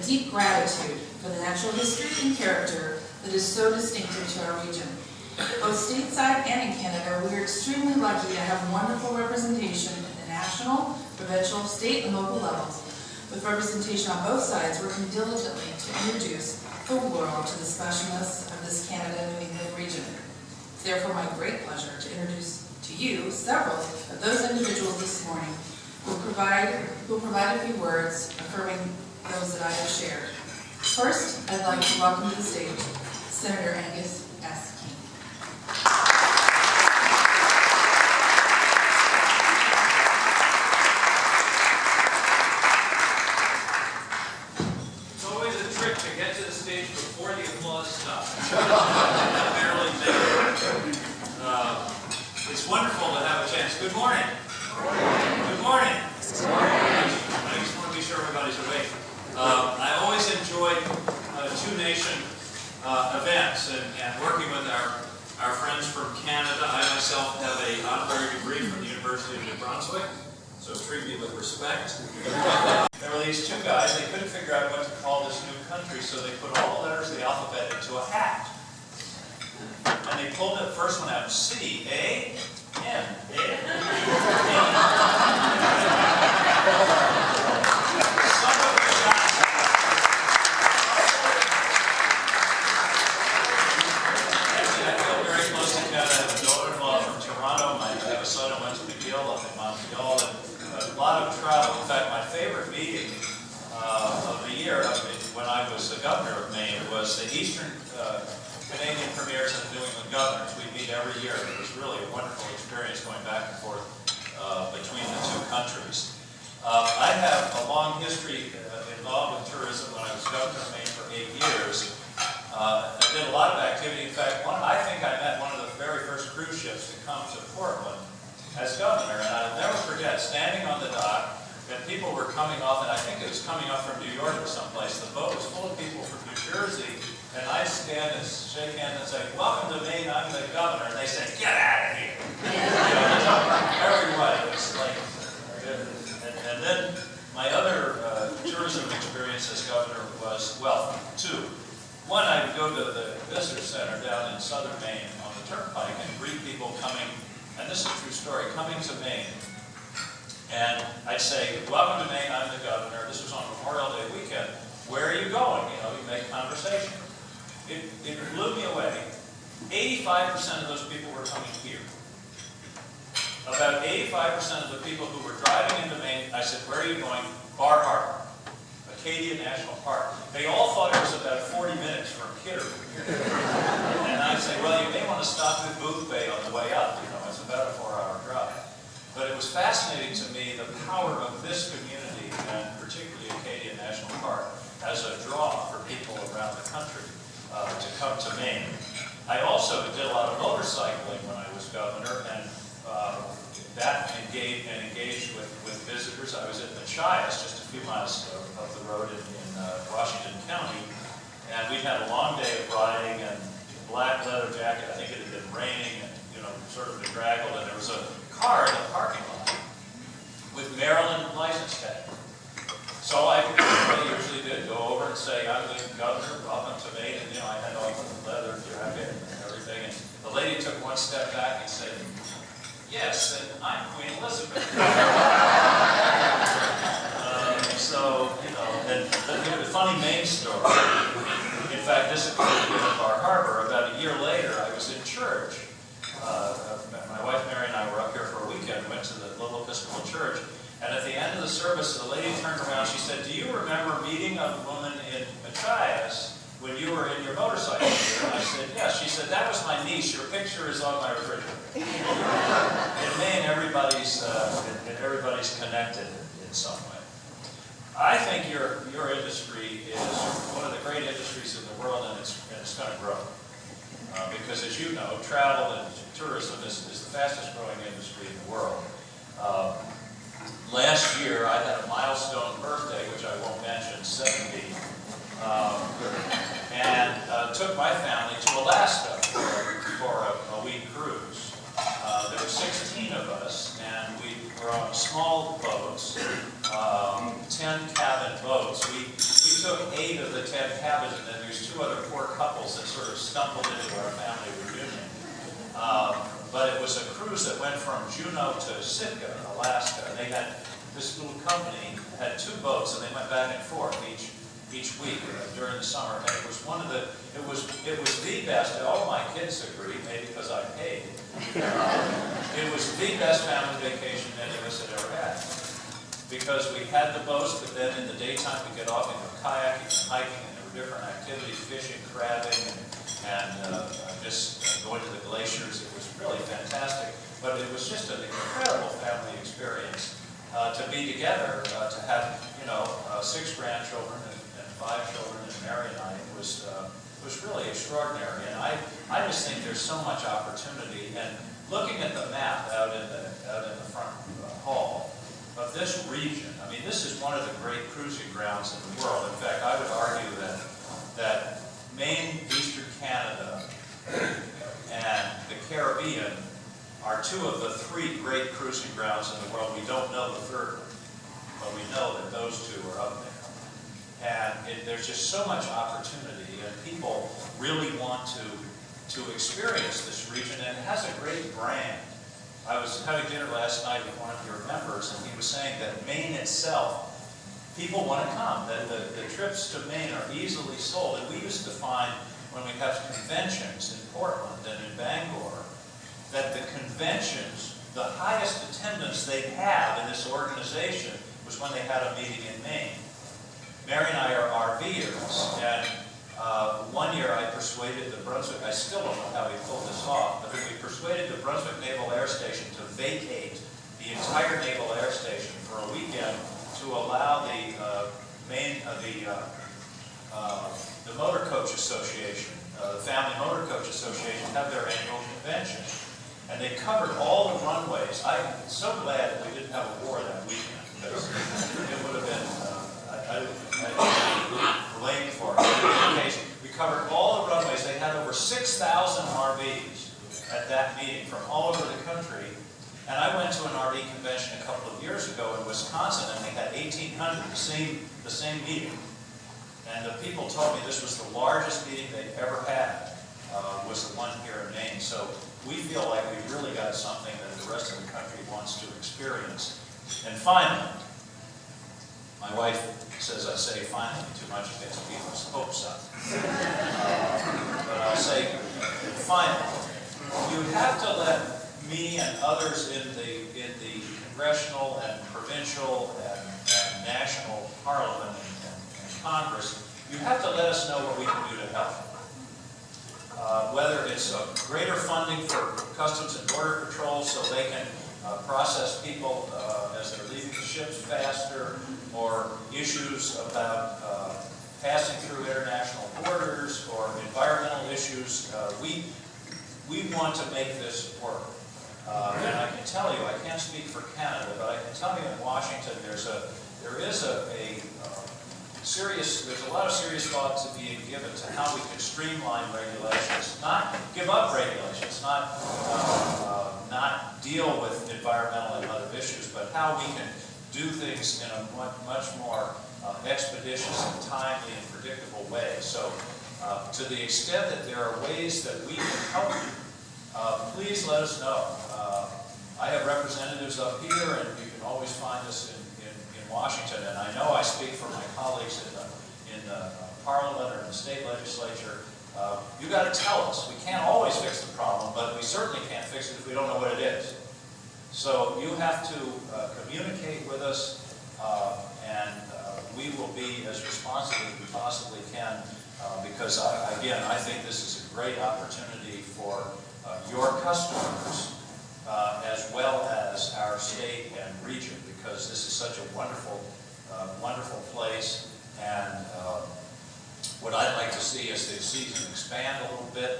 a deep gratitude for the natural history and character that is so distinctive to our region. Both stateside and in Canada, we are extremely lucky to have wonderful representation at the national, provincial, state, and local levels. With representation on both sides, working diligently to introduce the world to the specialness of this Canada-New England region. It's therefore my great pleasure to introduce to you several of those individuals this morning who will provide a few words affirming those that I have shared. First, I'd like to welcome to the stage Senator Angus S. King. It's always a trick to get to the stage before the applause stops. Barely there. It's wonderful to have a chance. Good morning. Good morning. Good morning. I just want to be sure everybody's awake. I always enjoyed two-nation events and working with our friends from Canada. I myself have an honorary degree from the University of New Brunswick, so treat me with respect. There were these two guys, they couldn't figure out what to call this new country, so they put all the letters of the alphabet into a hat. And they pulled the first one out, C, A, N, Governor of Maine was the Eastern Canadian Premiers and New England Governors. We meet every year. It was really a wonderful experience going back and forth between the two countries. I have a long history involved with tourism. When I was Governor of Maine for 8 years, I did a lot of activity. In fact, I think I met one of the very first cruise ships to come to Portland as Governor, and I'll never forget standing on the dock. And people were coming off, and I think it was coming off from New York or someplace. The boat was full of people from New Jersey, and I stand and shake hands and say, "Welcome to Maine, I'm the Governor." And they said, "Get out of here." Everybody was like, and then my other tourism experience as Governor was, well, two. One, I would go to the visitor center down in southern Maine on the Turnpike and greet people coming, and this is a true story, coming to Maine. And I'd say, "Welcome to Maine, I'm the Governor." This was on Memorial Day weekend. "Where are you going?" You know, you make conversation. It blew me away. 85% of those people were coming here. About 85% of the people who were driving into Maine, I said, "Where are you going?" "Bar Harbor, Acadia National Park." They all thought it was about 40 minutes from Kidder. And I'd say, "Well, you may want to stop at Booth Bay on the way up. You know, it's about a 4-hour drive." But it was fascinating to me the power of this community, and particularly Acadia National Park, as a draw for people around the country to come to Maine. I also did a lot of motorcycling when I was Governor, and that engaged with visitors. I was at Machias, just a few miles up the road in Washington County, and we had a long day of riding and black leather jacket. I think it had been raining and, you know, sort of bedraggled, and there was a car in the parking lot with Maryland license tag. So I usually did go over and say, "I'm the Governor, welcome to Maine," and, you know, I had all the leather jacket and everything, and the lady took one step back and said, "Yes, and I'm Queen Elizabeth." So, you know, and the funny Maine story, in fact, this occurred here at Bar Harbor. About a year later, I was in church. My wife Mary and I were up here for a weekend, went to the little Episcopal church, and at the end of the service, the lady turned around, she said, "Do you remember meeting a woman in Machias when you were in your motorcycle here?" And I said, "Yes." She said, "That was my niece. Your picture is on my refrigerator." In Maine, everybody's connected in some way. I think your industry is one of the great industries in the world, and it's going to grow. Because, as you know, travel and tourism is the fastest growing industry in the world. Last year, I had a milestone birthday, which I won't mention, 70, and took my family to Alaska for a week cruise. There were 16 of us, and we were on small boats, 10 cabin boats. We took 8 of the 10 cabins, and then there's 2 other poor couples that sort of stumbled into our family reunion. But it was a cruise that went from Juneau to Sitka, Alaska. And they had, this little company had 2 boats, and they went back and forth each week during the summer. And it was one of the, it was the best, all my kids agree, maybe because I paid. It was the best family vacation any of us had ever had. Because we had the boats, but then in the daytime we get off into kayaking and hiking, and there were different activities, fishing, crabbing, and just going to the glaciers. It was really fantastic. But it was just an incredible family experience to be together, to have, 6 grandchildren and 5 children, and Mary and I. It was really extraordinary. And I just think there's so much opportunity. And looking at the map out in the front hall of this region, I mean, this is one of the great cruising grounds in the world. In fact, I would argue that Maine, Eastern Canada, and the Caribbean are 2 of the 3 great cruising grounds in the world. We don't know the third one, but we know that those 2 are up there. And there's just so much opportunity, and people really want to experience this region, and it has a great brand. I was having dinner last night with one of your members, and he was saying that Maine itself, people want to come. That the trips to Maine are easily sold. And we used to find when we have conventions in Portland and in Bangor, that the conventions, the highest attendance they have in this organization was when they had a meeting in Maine. Mary and I are RVers, and one year I persuaded the Brunswick, I still don't know how we pulled this off, but we persuaded the Brunswick Naval Air Station to vacate the entire Naval Air Station for a weekend to allow the Motor Coach Association, the Family Motor Coach Association, have their annual convention. And they covered all the runways. I'm so glad that we didn't have a war that weekend, because it would have been, I'd be blamed for it. We covered all the runways. They had over 6,000 RVs at that meeting from all over the country. And I went to an RV convention a couple of years ago in Wisconsin, and they had 1,800, the same meeting. And the people told me this was the largest meeting they'd ever had, was the one here in Maine. So we feel like we've really got something that the rest of the country wants to experience. And finally, my wife says I say finally too much, it gets people's hopes up. But I'll say finally, you have to let me and others in the congressional and provincial and national parliament and Congress, you have to let us know what we can do to help. Whether it's greater funding for Customs and Border Patrol so they can process people as they're leaving the ships faster, or issues about passing through international borders, or environmental issues, we want to make this work. And I can tell you, I can't speak for Canada, but I can tell you in Washington there's a lot of serious thought to being given to how we can streamline regulations, not give up regulations, not deal with environmental and other issues, but how we can do things in a much more expeditious and timely and predictable way. So to the extent that there are ways that we can help you, please let us know. I have representatives up here, and you can always find us in Washington, and I know I speak for my colleagues in the Parliament or in the state legislature. You got to tell us. We can't always fix the problem, but we certainly can't fix it if we don't know what it is. So you have to communicate with us, and we will be as responsive as we possibly can, because again, I think this is a great opportunity for your customers as well as our state and region, because this is such a wonderful, wonderful place. And what I'd like to see is the season expand a little bit.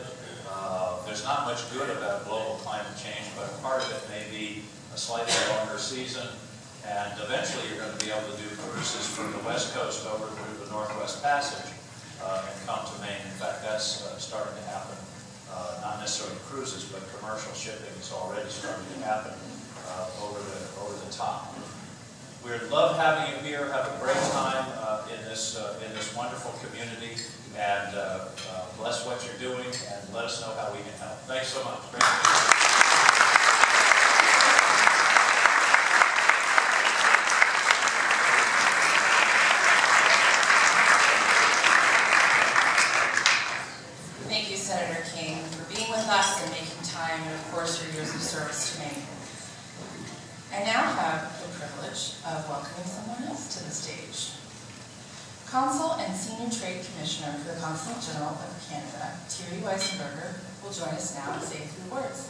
There's not much good about global climate change, but part of it may be a slightly longer season. And eventually you're going to be able to do cruises from the West Coast over through the Northwest Passage and come to Maine. In fact, that's starting to happen. Not necessarily cruises, but commercial shipping is already starting to happen over the top. We'd love having you here. Have a great time in this wonderful community, and bless what you're doing, and let us know how we can help. Thanks so much. Thank you, Senator King, for being with us and making time, and of course, your years of service to Maine. I now have the privilege of welcoming someone else to the stage. Consul and Senior Trade Commissioner for the Consulate General of Canada, Thierry Weissenberger, will join us now and say a few words.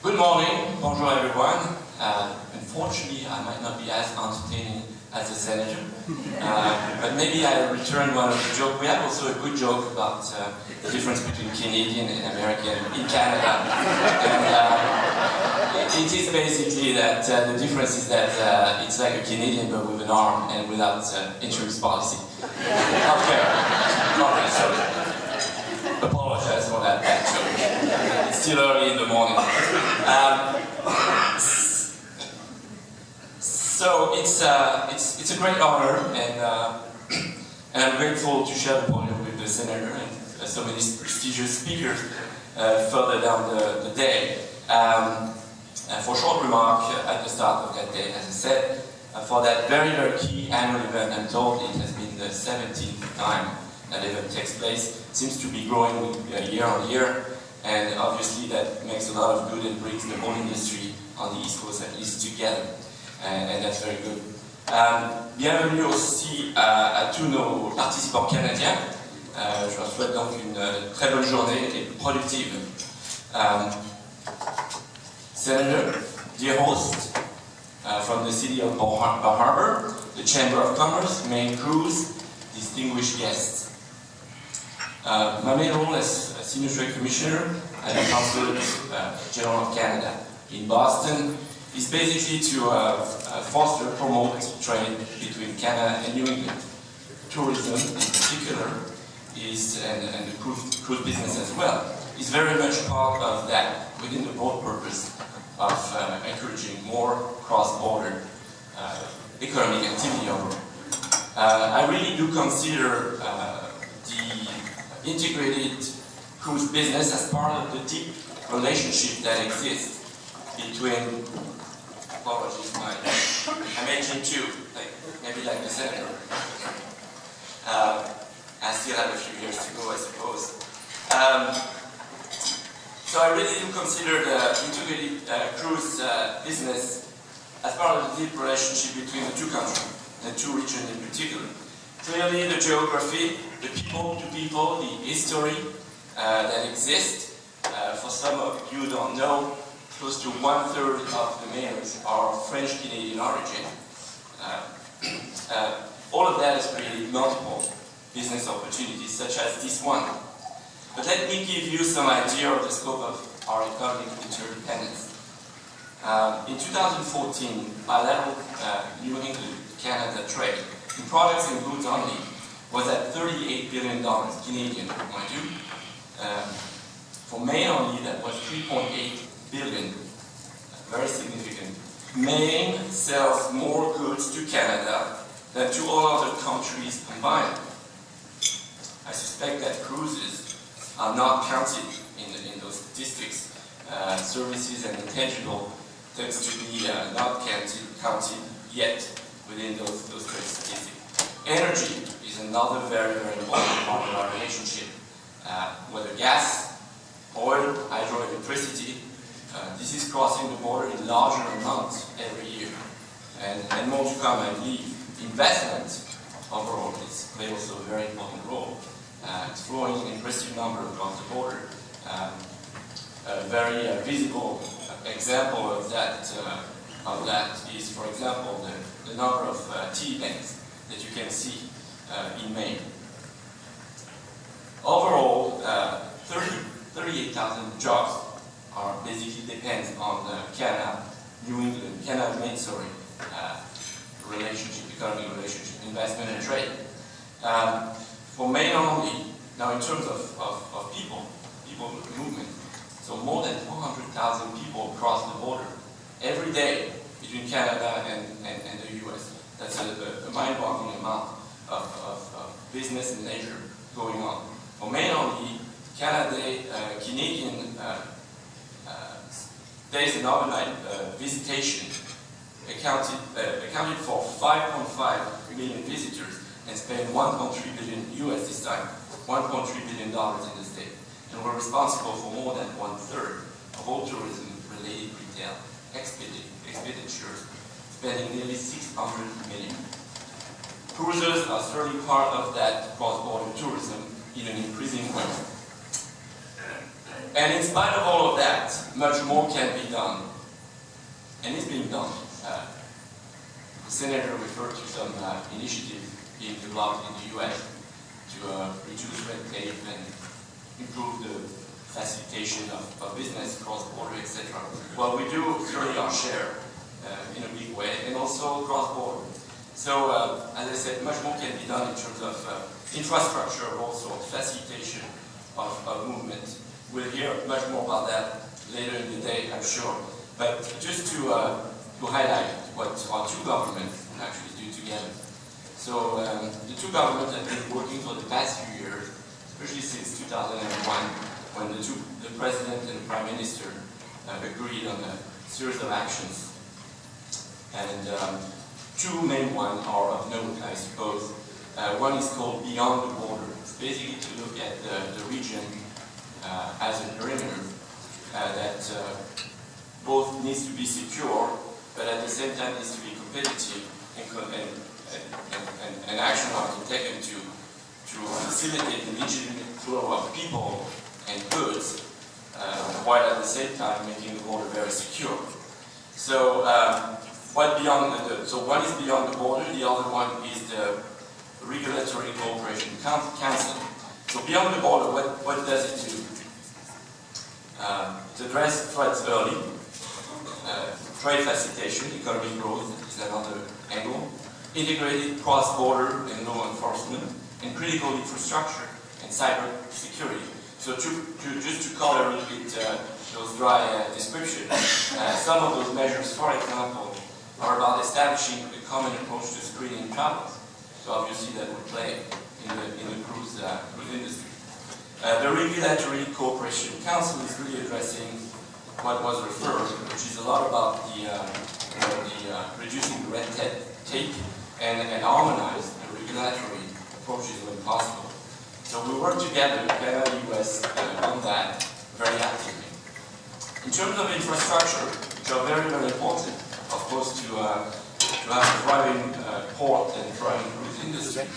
Good morning, bonjour everyone. Unfortunately, I might not be as entertaining as the senator, but maybe I'll return one of the jokes. We have also a good joke about the difference between Canadian and American in Canada. And it is basically that the difference is that it's like a Canadian but with an arm and without insurance policy. Okay, sorry. Apologize for that bad joke. It's still early in the morning. So it's a great honor, and I'm grateful to share the podium with the senator and so many prestigious speakers further down the day. For a short remark at the start of that day, as I said, for that very, very key annual event, I'm told it has been the 17th time that event takes place. It seems to be growing year on year, and obviously that makes a lot of good and brings the whole industry on the East Coast at least together, and that's very good. Bienvenue aussi à tous nos participants canadiens. Je leur souhaite donc une très bonne journée et productive. Senator, dear host, from the city of Bar Harbor, the Chamber of Commerce, Maine Cruise, distinguished guests. My main role as Senior Trade Commissioner at the Consulate General of Canada in Boston is basically to foster, promote trade between Canada and New England. Tourism in particular is, and the cruise business as well, is very much part of that within the broad purpose of encouraging more cross-border economic activity overall. I really do consider the integrated cruise business as part of the deep relationship that exists between, apologies, I'm aging too, maybe like the senator. I still have a few years to go, I suppose. So I really do consider the integrated cruise business as part of the deep relationship between the two countries, the two regions in particular. Clearly the geography, the people-to-people, the history that exists. For some of you who don't know, close to 1/3 of the Mainers are of French-Canadian origin. All of that has created multiple business opportunities, such as this one. But let me give you some idea of the scope of our economic interdependence. In 2014, bilateral New England-Canada trade in products and goods only was at $38 billion Canadian, mind you. For Maine only, that was $3.8 billion, very significant. Maine sells more goods to Canada than to all other countries combined. I suspect that cruises are not counted in those statistics. Services and intangible tends to be not counted yet within those trade statistics. Energy is another very, very important part of our relationship. Whether gas, oil, hydroelectricity, this is crossing the border in larger amounts every year. And more to come, I believe. Investment overall plays also a very important role. It's flowing in impressive number across the border. A very visible example of that is, for example, the number of tea banks that you can see in Maine. Overall, 38,000 jobs are basically depend on the Canada-Maine relationship, economic relationship, investment and trade. For Maine only, now in terms of people movement, so more than 400,000 people cross the border every day between Canada and the US. That's a mind-boggling amount of business and leisure going on. For Maine only, Canadian days and overnight visitation accounted for 5.5 million visitors and spent 1.3 billion US this time, $1.3 billion in the state. And we're responsible for more than 1/3 of all tourism-related retail expenditures, spending nearly 600 million. Cruises are certainly part of that cross-border tourism in an increasing way. And in spite of all of that, much more can be done, and is being done. The Senator referred to some initiatives being developed in the US to reduce red tape and improve the facilitation of business cross-border, etc. Well, we do certainly our share in a big way, and also cross-border. So, as I said, much more can be done in terms of infrastructure, also facilitation of movement. We'll hear much more about that later in the day, I'm sure. But just to highlight what our two governments actually do together. So, the two governments have been working for the past few years, especially since 2001, when the President and the Prime Minister agreed on a series of actions. And two main ones are of note, I suppose. One is called Beyond the Border. It's basically to look at the region as a perimeter that both needs to be secure, but at the same time needs to be competitive, and action are taken to facilitate the legitimate flow of people and goods, while at the same time making the border very secure. So, one is beyond the border, the other one is the Regulatory Cooperation Council. So beyond the border, what does it do? To address threats early, trade facilitation, economic growth is another angle, integrated cross-border and law enforcement, and critical infrastructure and cyber security. So just to color a little bit those dry descriptions, some of those measures, for example, are about establishing a common approach to screening travelers. So obviously that would play in the cruise industry. The Regulatory Cooperation Council is really addressing what was referred, which is a lot about the reducing the red tape and harmonize the regulatory approaches when possible. So we work together, Canada and US, on that very actively. In terms of infrastructure, which are very, very important, of course, to have a thriving port and thriving cruise industry.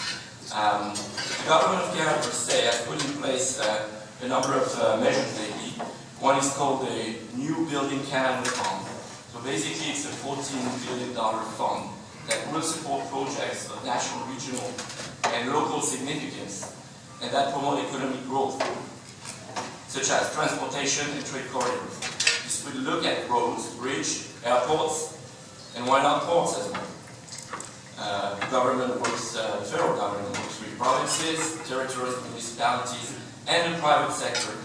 The government of Canada, per se, has put in place a number of measures lately. One is called the New Building Canada Fund. So basically, it's a $14 billion fund that will support projects of national, regional, and local significance, and that promote economic growth, such as transportation and trade corridors. This will look at roads, bridges, airports, and why not ports as well. The federal government works with provinces, territories, municipalities, and the private sector to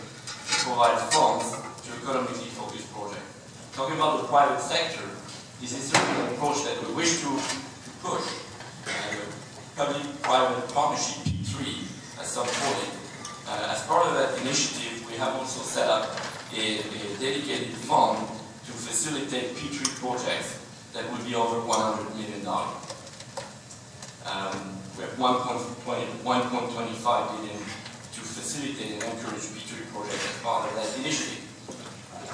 provide funds to economically focused projects. Talking about the private sector, this is certainly an approach that we wish to push. Public-private partnership, P3, as some call it. As part of that initiative, we have also set up a dedicated fund to facilitate P3 projects that would be over $100 million. We have 1.25 billion to facilitate and encourage P3 projects as part of that initiative.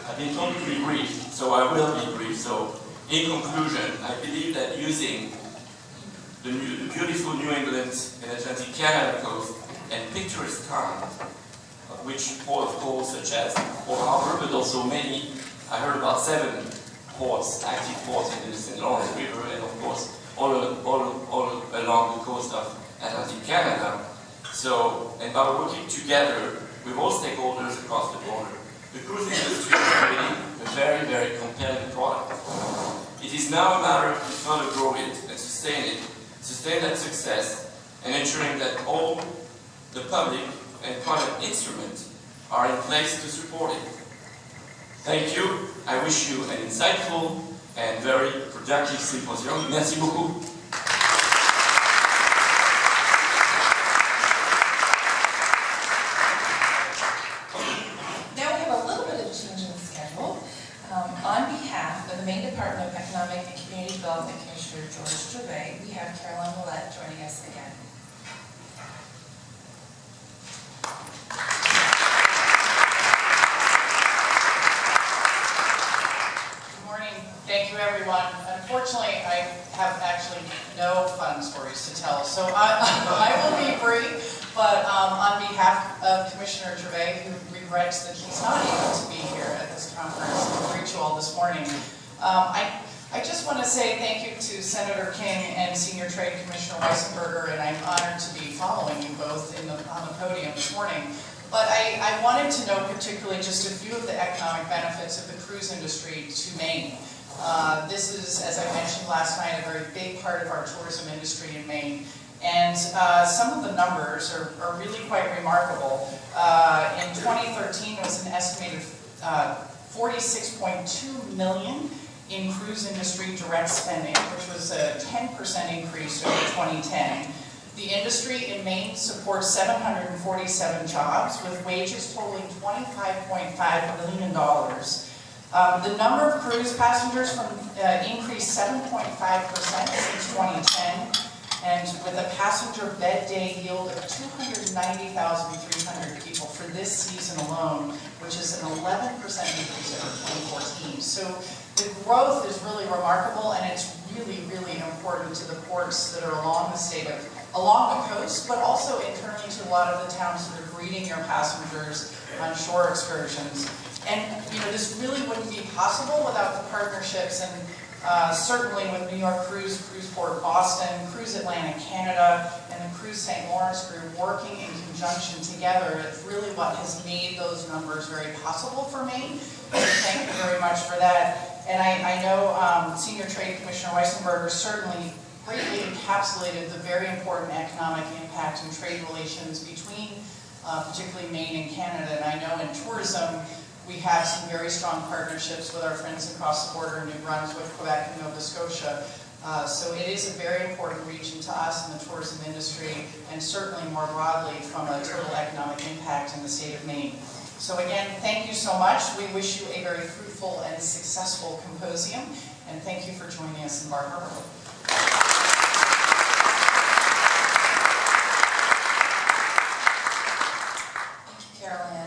I've been told to be brief, so I will be brief. So, in conclusion, I believe that using the beautiful New England and Atlantic Canada coast and picturesque town, which port of call such as Port Harbor, but also many, I heard about 7 ports, active ports in the St. Lawrence River, and of course all along the coast of Atlantic Canada. So, and by working together with all stakeholders across the border, the cruise industry is already a very, very compelling product. It is now a matter to further grow it and sustain that success, and ensuring that all the public and private instruments are in place to support it. Thank you. I wish you an insightful and very productive symposium. Merci beaucoup. Now we have a little bit of a change in the schedule. On behalf of the Maine Department of Economic and Community Development Commissioner George Gervais, we have Caroline Willette joining us again. Good morning. Thank you, everyone. Unfortunately, I have actually no fun stories to tell, so I will be brief, but on behalf of Commissioner Gervais, who regrets that he's not able to be here at this conference to greet you all this morning, I just want to say thank you to Senator King and Senior Trade Commissioner Weissenberger, and I'm honored to be following you both on the podium this morning. But I wanted to note particularly just a few of the economic benefits of the cruise industry to Maine. This is, as I mentioned last night, a very big part of our tourism industry in Maine. And some of the numbers are really quite remarkable. In 2013, it was an estimated $46.2 million in cruise industry direct spending, which was a 10% increase over 2010. The industry in Maine supports 747 jobs, with wages totaling $25.5 million. The number of cruise passengers increased 7.5% since 2010, and with a passenger bed day yield of 290,300 people for this season alone, which is an 11% increase over 2014. So the growth is really remarkable, and it's really, really important to the ports that are along the coast, but also internally to a lot of the towns that are greeting your passengers on shore excursions. And this really wouldn't be possible without the partnerships, and certainly with New York Cruise, Cruiseport Boston, Cruise Atlantic Canada, and the Cruise St. Lawrence Group working in conjunction together. It's really what has made those numbers very possible for Maine. So thank you very much for that. And I know Senior Trade Commissioner Weissenberger certainly greatly encapsulated the very important economic impact and trade relations between particularly Maine and Canada. And I know in tourism, we have some very strong partnerships with our friends across the border in New Brunswick, Quebec, and Nova Scotia. So it is a very important region to us in the tourism industry, and certainly more broadly from a total economic impact in the state of Maine. So again, thank you so much. We wish you a very fruitful and successful symposium, and thank you for joining us in Bar Harbor. Thank you, Caroline.